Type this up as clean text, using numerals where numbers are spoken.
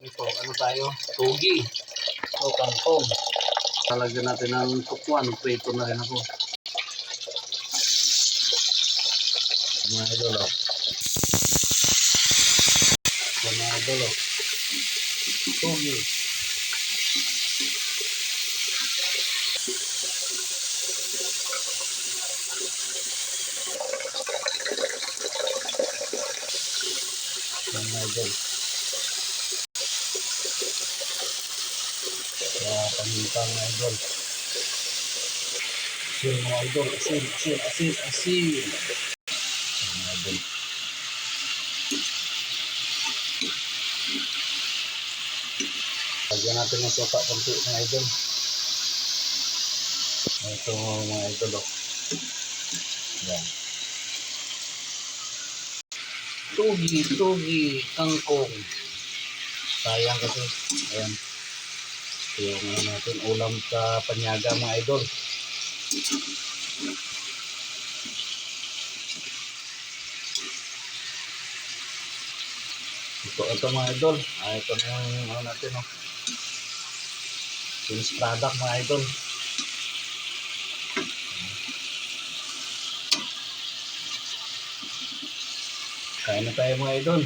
Ito, ano tayo? Tugi. O, kangkong. Talagyan natin ng tukwan. Prito na rin ako. Mga idol, o. Mga idol, o. Tugi. Mga idol. Kaya pangintang mga idol. Asin mga idol. Asin, asin, asin, asin. Mga idol. Lagyan natin ng sopa konti mga idol. Ito mga idol, o. Yan. Tugi, tugi, kangkong. Sayang kasi. Ayan. Ito yung ano natin, ulam sa panyaga mga idol. Ito mga idol. Ito na yung ano natin, o. Finished product mga idol. Kain na tayo mga idol.